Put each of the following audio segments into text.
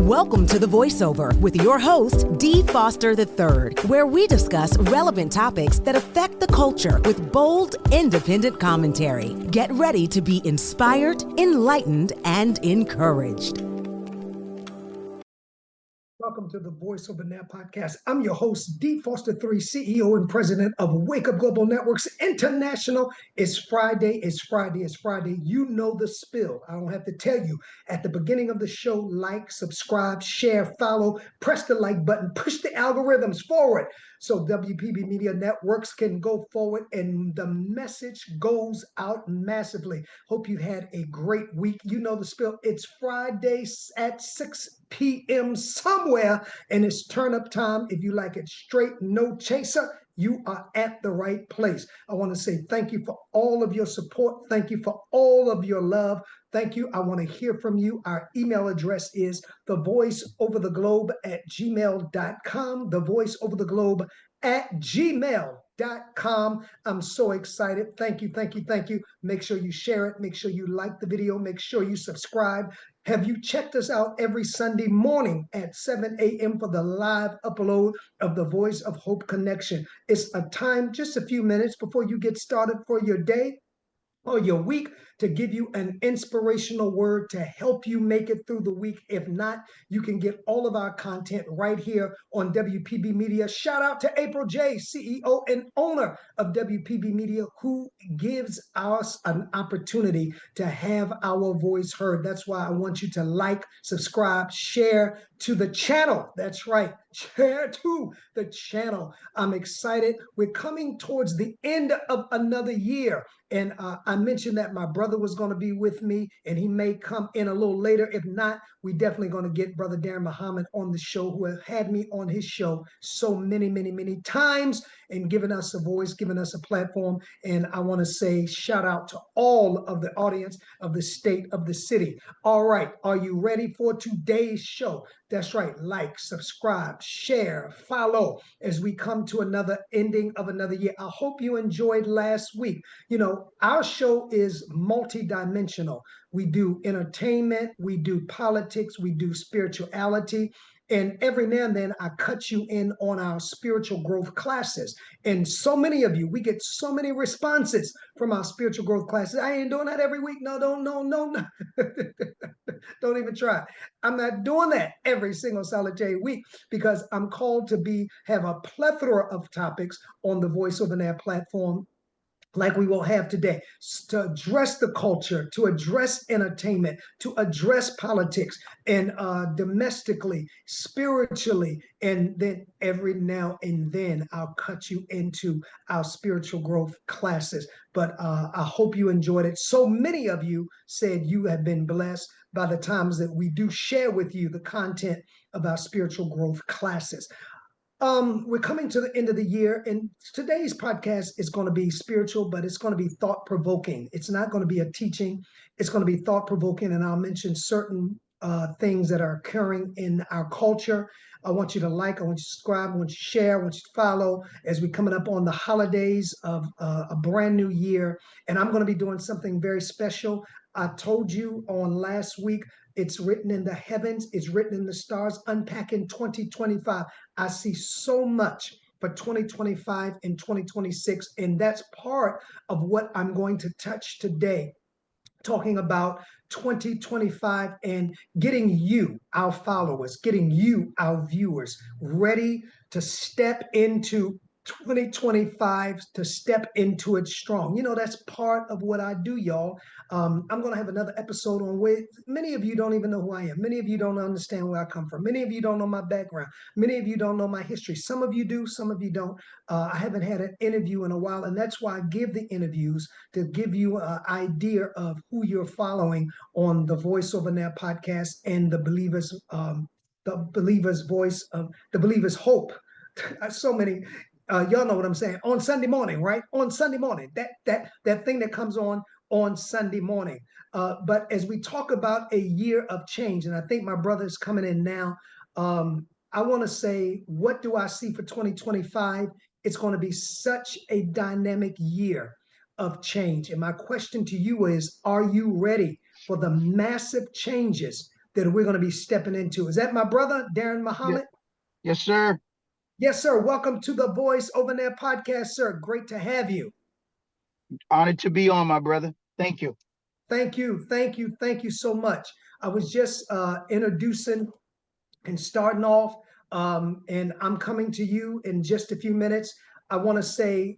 Welcome to The Voiceover with your host, D. Foster III, where we discuss relevant topics that affect the culture with bold, independent commentary. Get ready to be inspired, enlightened, and encouraged. Welcome to the Voice Over Now podcast. I'm your host, D. Foster III, CEO and President of Wake Up Global Networks International. It's Friday. You know the spill. I don't have to tell you. At the beginning of the show, like, subscribe, share, follow, press the like button, push the algorithms forward so WPB Media Networks can go forward and the message goes out massively. Hope you had a great week. You know the spill. It's Friday at 6 p.m. somewhere, and it's turn up time. If you like it straight, no chaser, you are at the right place. I want to say thank you for all of your support. Thank you for all of your love. Thank you. I want to hear from you. Our email address is thevoiceovertheglobe@gmail.com. Thevoiceovertheglobe@gmail.com. I'm so excited. Thank you. Make sure you share it. Make sure you like the video. Make sure you subscribe. Have you checked us out every Sunday morning at 7 a.m. for the live upload of the Voice of Hope Connection? It's a time, just a few minutes before you get started for your day or your week, to give you an inspirational word to help you make it through the week. If not, you can get all of our content right here on WPB Media. Shout out to April J., CEO and owner of WPB Media, who gives us an opportunity to have our voice heard. That's why I want you to like, subscribe, share to the channel. That's right. Share to the channel. I'm excited. We're coming towards the end of another year. And I mentioned that my brother was going to be with me, and he may come in a little later. If not, we definitely going to get Brother Daren Muhhmand on the show, who has had me on his show so many times and given us a voice, given us a platform. And I want to say shout out to all of the audience of the state, of the city. All right. Are you ready for today's show? That's right. Like, subscribe, share, follow as we come to another ending of another year. I hope you enjoyed last week. You know, our show is multidimensional. We do entertainment, we do politics, we do spirituality. And every now and then I cut you in on our spiritual growth classes. And so many of you, we get so many responses from our spiritual growth classes. I ain't doing that every week. No. Don't even try. I'm not doing that every single solitary week, because I'm called to have a plethora of topics on the Voice Over Now platform, like we will have today, to address the culture, to address entertainment, to address politics, and domestically, spiritually. And then every now and then I'll cut you into our spiritual growth classes. But I hope you enjoyed it. So many of you said you have been blessed by the times that we do share with you the content of our spiritual growth classes. We're coming to the end of the year, and today's podcast is going to be spiritual, but it's going to be thought-provoking. It's not going to be a teaching. It's going to be thought-provoking, and I'll mention certain things that are occurring in our culture. I want you to like, I want you to subscribe, I want you to share, I want you to follow as we're coming up on the holidays of a brand new year. And I'm going to be doing something very special. I told you on last week, it's written in the heavens, it's written in the stars, unpacking 2025. I see so much for 2025 and 2026, and that's part of what I'm going to touch today, talking about 2025 and getting you, our followers, getting you, our viewers, ready to step into 2025, to step into it strong. You know, that's part of what I do, y'all. I'm going to have another episode on where many of you don't even know who I am. Many of you don't understand where I come from. Many of you don't know my background. Many of you don't know my history. Some of you do, some of you don't. I haven't had an interview in a while, and that's why I give the interviews, to give you an idea of who you're following on the Voice Over Now podcast and the Believer's Voice of the Believer's Hope. So many. Y'all know what I'm saying. On Sunday morning, right? On Sunday morning, that thing that comes on Sunday morning. But as we talk about a year of change, and I think my brother is coming in now, I want to say, what do I see for 2025? It's going to be such a dynamic year of change. And my question to you is, are you ready for the massive changes that we're going to be stepping into. Is that my brother, Daren Yeah. Muhhmand? Yes, sir. Yes, sir. Welcome to the Voice Over There podcast, sir. Great to have you. Honored to be on, my brother. Thank you. Thank you. Thank you. Thank you so much. I was just introducing and starting off, and I'm coming to you in just a few minutes. I want to say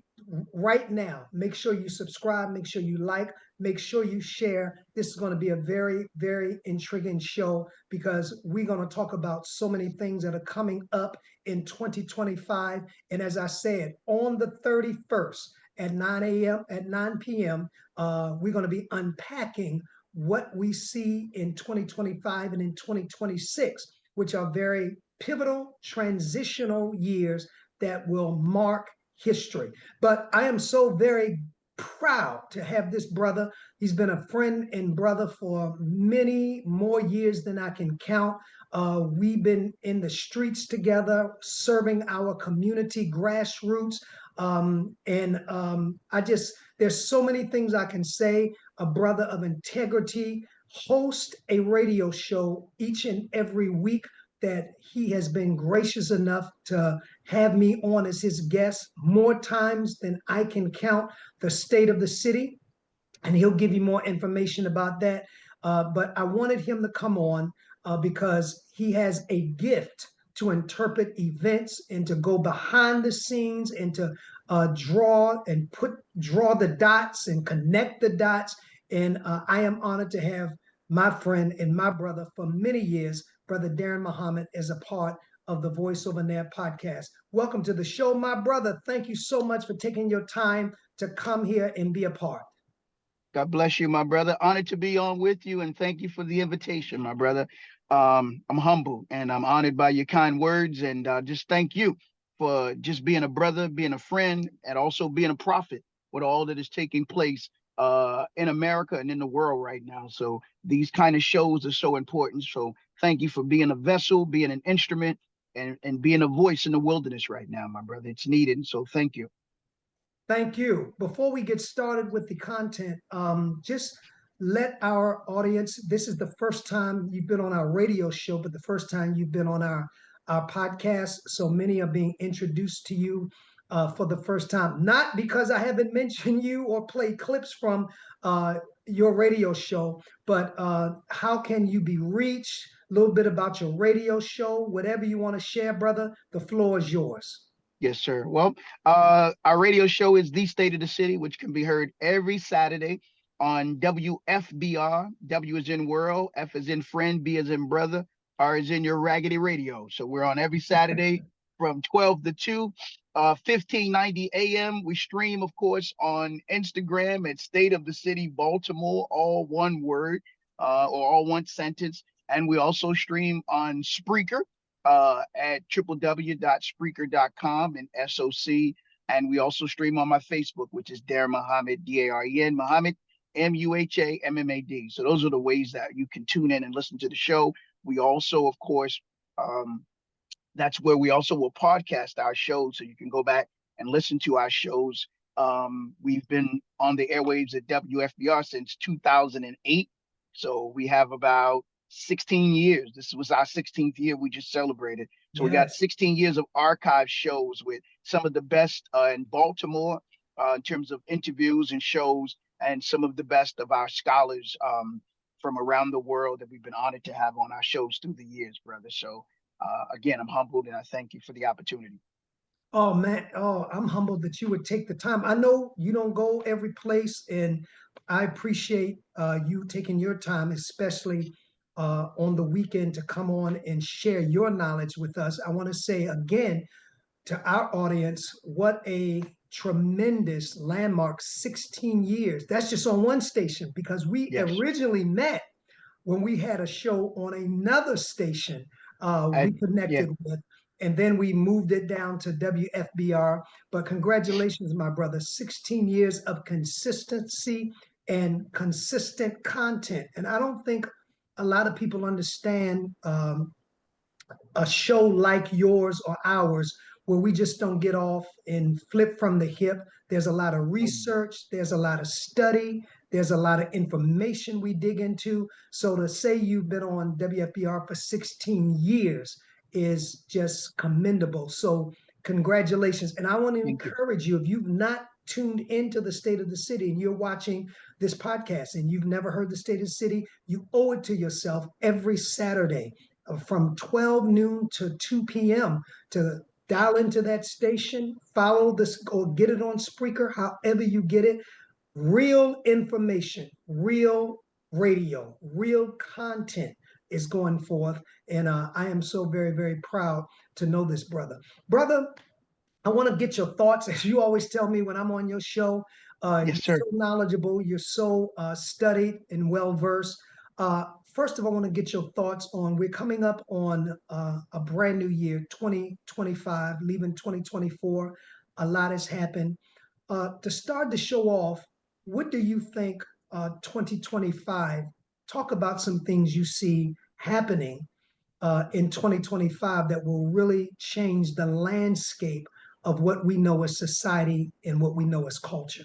right now, make sure you subscribe, make sure you like, make sure you share. This is going to be a very, very intriguing show because we're going to talk about so many things that are coming up in 2025. And as I said, on the 31st at 9 a.m., at 9 p.m., we're going to be unpacking what we see in 2025 and in 2026, which are very pivotal, transitional years that will mark history. But I am so very proud to have this brother. He's been a friend and brother for many more years than I can count. We've been in the streets together, serving our community grassroots. There's so many things I can say. A brother of integrity, host a radio show each and every week that he has been gracious enough to have me on as his guest more times than I can count, the state of the city, and he'll give you more information about that. But I wanted him to come on because he has a gift to interpret events and to go behind the scenes and to draw the dots and connect the dots. And I am honored to have my friend and my brother for many years, Brother Daren Muhhmand, as a part of the Voice Over There podcast. Welcome to the show, my brother. Thank you so much for taking your time to come here and be a part. God bless you, my brother. Honored to be on with you, and thank you for the invitation, my brother. I'm humbled and I'm honored by your kind words, and just thank you for just being a brother, being a friend, and also being a prophet with all that is taking place in America and in the world right now. So these kind of shows are so important. So thank you for being a vessel, being an instrument, and being a voice in the wilderness right now, my brother. It's needed. So thank you. Thank you. Before we get started with the content, just let our audience, this is the first time you've been on our radio show, but the first time you've been on our podcast. So many are being introduced to you for the first time, not because I haven't mentioned you or played clips from your radio show, but how can you be reached? A little bit about your radio show, whatever you want to share, brother, the floor is yours. Yes, sir. Well, our radio show is The State of the City, which can be heard every Saturday on WFBR. W is in world, F is in friend, B is in brother, R is in your raggedy radio. So we're on every Saturday from 12 to 2, 1590 AM. We stream, of course, on Instagram at State of the City Baltimore, all one word or all one sentence. And we also stream on Spreaker at www.spreaker.com and SOC. And we also stream on my Facebook, which is Daren Muhhmand, Daren Muhhmand, Muhammad. So those are the ways that you can tune in and listen to the show. We also, of course, that's where we also will podcast our shows. So you can go back and listen to our shows. We've been on the airwaves at WFBR since 2008. So we have about 16 years. This was our 16th year we just celebrated. So we got Yes. 16 years of archive shows with some of the best in Baltimore in terms of interviews and shows, and some of the best of our scholars from around the world that we've been honored to have on our shows through the years, brother. So again, I'm humbled and I thank you for the opportunity. Oh man, oh, I'm humbled that you would take the time. I know you don't go every place, and I appreciate you taking your time, especially on the weekend, to come on and share your knowledge with us. I want to say again to our audience, what a tremendous landmark 16 years. That's just on one station because we Yes. originally met when we had a show on another station we Yeah. connected with, and then we moved it down to WFBR. But congratulations, my brother, 16 years of consistency and consistent content. And I don't think a lot of people understand a show like yours or ours where we just don't get off and flip from the hip. There's a lot of research, there's a lot of study, There's a lot of information we dig into. So to say you've been on WFBR for 16 years is just commendable. So congratulations. And I want to Thank you. encourage you, if you've not tuned into the State of the City and you're watching this podcast and you've never heard the State of the City, you owe it to yourself every Saturday from 12 noon to 2 p.m. to dial into that station, follow this, or get it on Spreaker, however you get it. Real information, real radio, real content is going forth. And I am so very, very proud to know this brother. Brother, I want to get your thoughts. As you always tell me when I'm on your show, Yes, you're sir. so knowledgeable, you're so studied and well versed. First of all, I want to get your thoughts on, we're coming up on a brand new year, 2025, leaving 2024. A lot has happened. To start the show off, what do you think 2025? Talk about some things you see happening in 2025 that will really change the landscape of what we know as society and what we know as culture.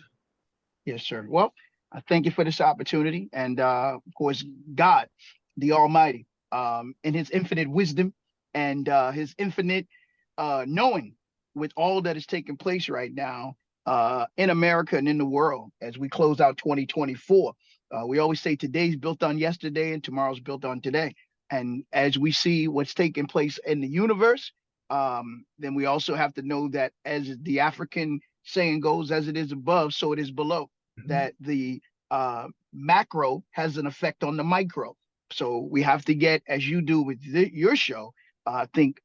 Yes, sir. Well, I thank you for this opportunity. And of course, God, the Almighty, in his infinite wisdom and his infinite knowing with all that is taking place right now in America and in the world as we close out 2024. We always say today's built on yesterday and tomorrow's built on today. And as we see what's taking place in the universe, then we also have to know that, as the African saying goes, as it is above, so it is below, Mhm. that the macro has an effect on the micro. So we have to get, as you do with your show, I think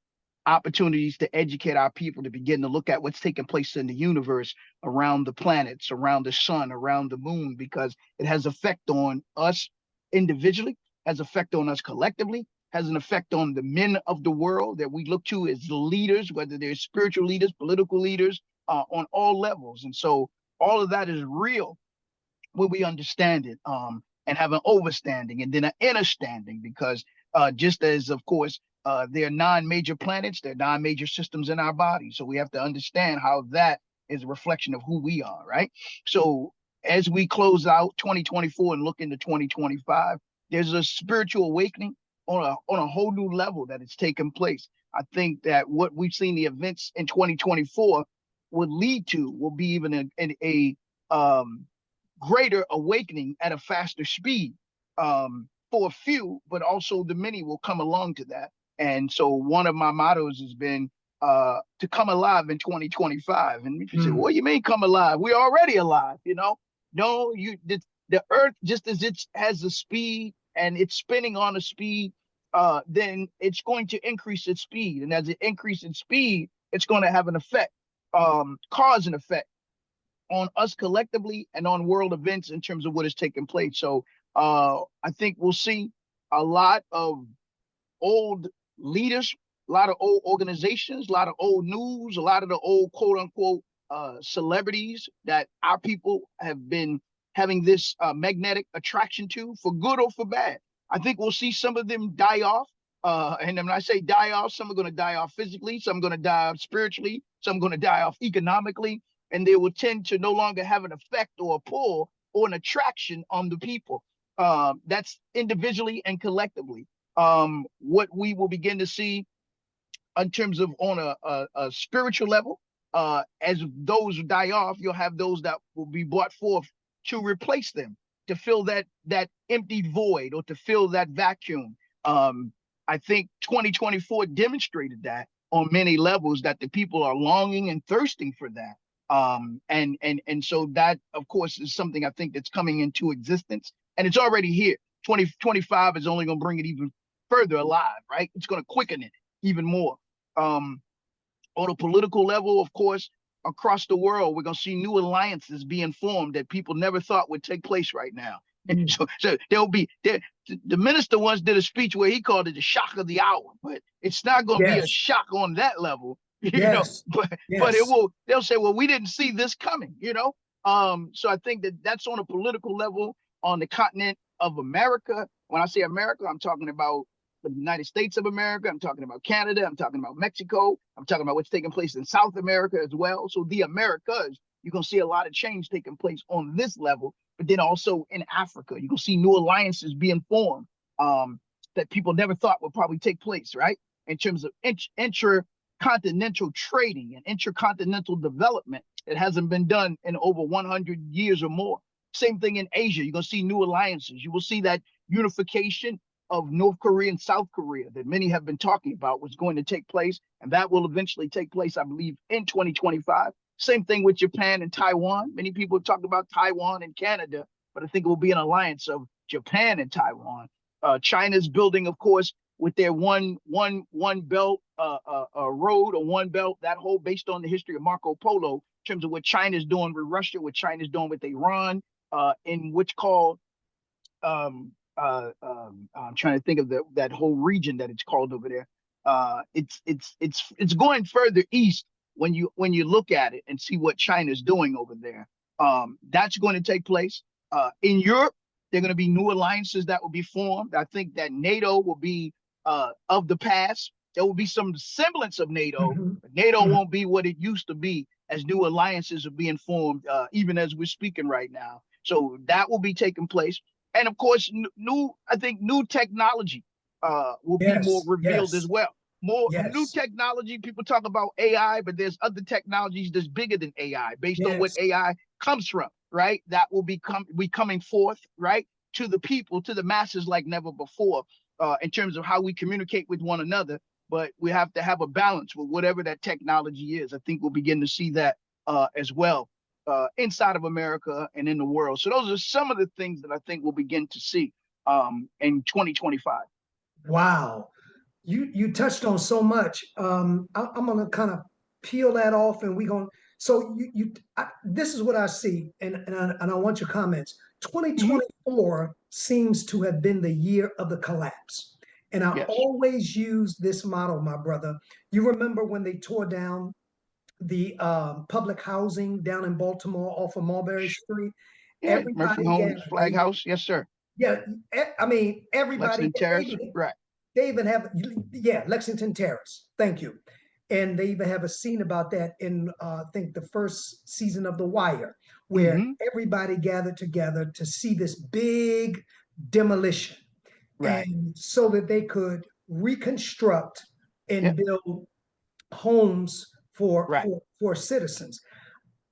opportunities to educate our people to begin to look at what's taking place in the universe, around the planets, around the sun, around the moon, because it has effect on us individually, has effect on us collectively, has an effect on the men of the world that we look to as leaders, whether they're spiritual leaders, political leaders, on all levels. And so all of that is real when we understand it, and have an overstanding and then an understanding, because just as, of course, there are nine major planets, there are nine major systems in our body. So we have to understand how that is a reflection of who we are, right? So as we close out 2024 and look into 2025, there's a spiritual awakening on a whole new level that is taking place. I think that what we've seen, the events in 2024 would lead to, will be even a greater awakening at a faster speed, for a few, but also the many will come along to that. And so one of my mottos has been to come alive in 2025. And if you say, Mm. "What do you mean come alive? We're already alive," you know? No, the earth, just as it has a speed and it's spinning on a speed, then it's going to increase its speed. And as it increases its speed, it's going to have an effect, cause and effect on us collectively and on world events in terms of what is taking place. So I think we'll see a lot of old leaders, a lot of old organizations, a lot of old news, a lot of the old quote unquote celebrities that our people have been having this magnetic attraction to, for good or for bad. I think we'll see some of them die off. And when I say die off, some are going to die off physically, some are going to die off spiritually, some are going to die off economically, and they will tend to no longer have an effect or a pull or an attraction on the people. That's individually and collectively. What we will begin to see in terms of on a spiritual level, as those die off, you'll have those that will be brought forth to replace them, to fill that empty void or to fill that vacuum. I think 2024 demonstrated that on many levels, that the people are longing and thirsting for that. And so that, of course, is something I think that's coming into existence, and it's already here. 2025 is only going to bring it even further alive, right? It's going to quicken it even more. Um, on a political level, of course, across the world, we're going to see new alliances being formed that people never thought would take place right now. Mm. So there'll be the minister once did a speech where he called it the shock of the hour, but it's not going to be a Yes, shock on that level, yes, but it yes. will. They'll say, well, we didn't see this coming. So I think that that's on a political level on the continent of America. When I say America, I'm talking about the United States of America. I'm talking about Canada. I'm talking about Mexico. I'm talking about what's taking place in South America as well. So the Americas, you're going to see a lot of change taking place on this level. But then also in Africa, you're going to see new alliances being formed that people never thought would probably take place, right? In terms of intracontinental trading and intercontinental development that hasn't been done in over 100 years or more. Same thing in Asia. You're going to see new alliances. You will see that unification of North Korea and South Korea that many have been talking about was going to take place. And that will eventually take place, I believe, in 2025. Same thing with Japan and Taiwan. Many people talk about Taiwan and Canada, but I think it will be an alliance of Japan and Taiwan. China's building, of course, with their one belt road or one belt, that whole based on the history of Marco Polo, in terms of what China's doing with Russia, what China's doing with Iran, in which called I'm trying to think of that whole region that it's called over there. It's going further east when you look at it and see what China's doing over there. That's going to take place. In Europe, there are going to be new alliances that will be formed. I think that NATO will be of the past. There will be some semblance of NATO, but NATO won't be what it used to be as new alliances are being formed, even as we're speaking right now. So that will be taking place. And of course, I think new technology will be more revealed as well. More new technology. People talk about AI, but there's other technologies that's bigger than AI based on what AI comes from, right? That will be coming forth, right, to the people, to the masses like never before, in terms of how we communicate with one another. But we have to have a balance with whatever that technology is. I think we'll begin to see that as well inside of America and in the world. So those are some of the things that I think we'll begin to see in 2025. Wow. You touched on so much. I'm gonna kind of peel that off, and we're gonna. So this is what I see, and I want your comments. 2024 seems to have been the year of the collapse, and I Yes. always use this model, my brother. You remember when they tore down the public housing down in Baltimore off of Mulberry Street? Yeah, Murphy Everybody Homes, gathered. Flag House. Yes, sir. Yeah, I mean everybody. Lexington Terrace. Right. They even have, Lexington Terrace. Thank you. And they even have a scene about that in, I think, the first season of The Wire, where everybody gathered together to see this big demolition, Right. and so that they could reconstruct and Yep. build homes for Right. citizens.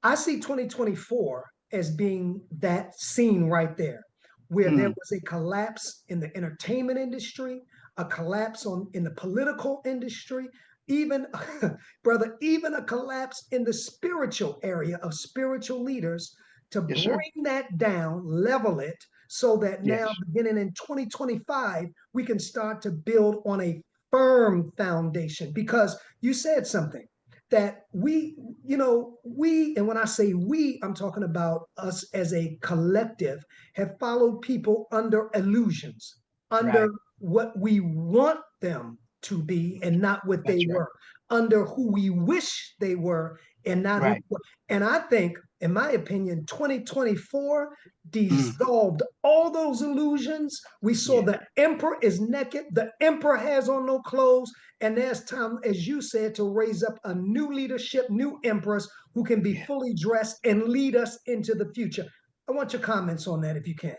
I see 2024 as being that scene right there, where there was a collapse in the entertainment industry, a collapse in the political industry, even brother, even a collapse in the spiritual area of spiritual leaders to Yes, sir. bring that down, level it, so that now, Yes. beginning in 2025, we can start to build on a firm foundation. Because you said something that and when I say we, I'm talking about us as a collective, have followed people under illusions, under Right. what we want them to be and not what they That's right. were, under who we wish they were and not who. Right. And I think, in my opinion, 2024 Mm. dissolved all those illusions. We saw Yeah. the emperor is naked, the emperor has on no clothes, and there's time, as you said, to raise up a new leadership, new emperors who can be Yeah. fully dressed and lead us into the future. I want your comments on that if you can.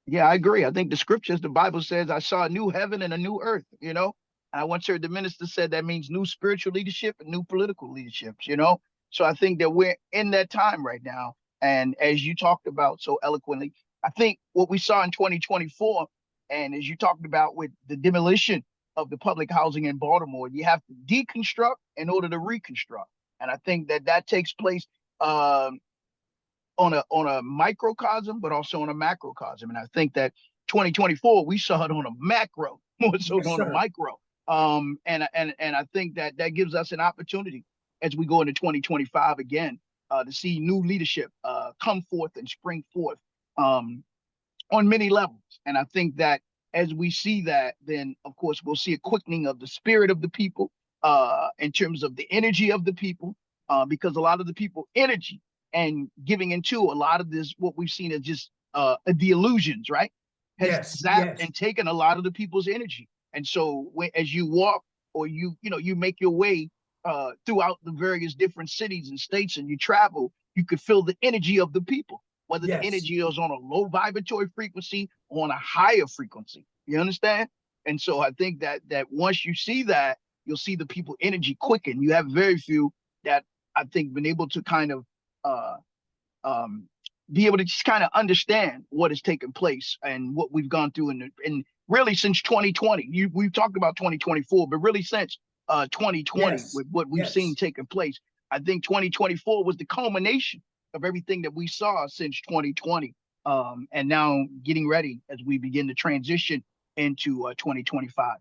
Yeah, I agree. I think the scriptures, the Bible says, I saw a new heaven and a new earth, you know. And I once heard the minister said that means new spiritual leadership and new political leaderships, you know. So I think that we're in that time right now. And as you talked about so eloquently, I think what we saw in 2024, and as you talked about with the demolition of the public housing in Baltimore, you have to deconstruct in order to reconstruct. And I think that that takes place on a microcosm, but also on a macrocosm. And I think that 2024 we saw it on a macro more so than Yes, on a sir. micro. And I think that that gives us an opportunity as we go into 2025 again to see new leadership come forth and spring forth on many levels. And I think that as we see that, then of course we'll see a quickening of the spirit of the people in terms of the energy of the people, because a lot of the people energy and giving into a lot of this, what we've seen is just the illusions, right? Has Yes, zapped yes, and taken a lot of the people's energy. And so as you walk or you make your way throughout the various different cities and states and you travel, you could feel the energy of the people, whether the Yes. energy is on a low vibratory frequency or on a higher frequency. You understand? And so I think that once you see that, you'll see the people energy quicken. You have very few that I think been able to kind of uh um be able to just kind of understand what has taken place and what we've gone through and really since 2020. We've talked about 2024, but really since 2020 Yes. with what we've seen Yes. taking place. I think 2024 was the culmination of everything that we saw since 2020. And now getting ready as we begin to transition into 2025.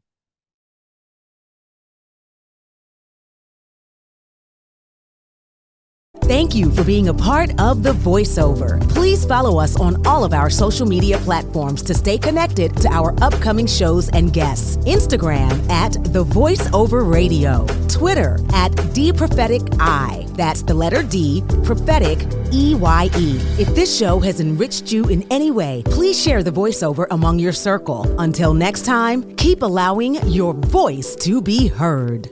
Thank you for being a part of The Voiceover. Please follow us on all of our social media platforms to stay connected to our upcoming shows and guests. Instagram at The Voiceover Radio. Twitter at DPropheticI. That's the letter D, Prophetic, EYE. If this show has enriched you in any way, please share The Voiceover among your circle. Until next time, keep allowing your voice to be heard.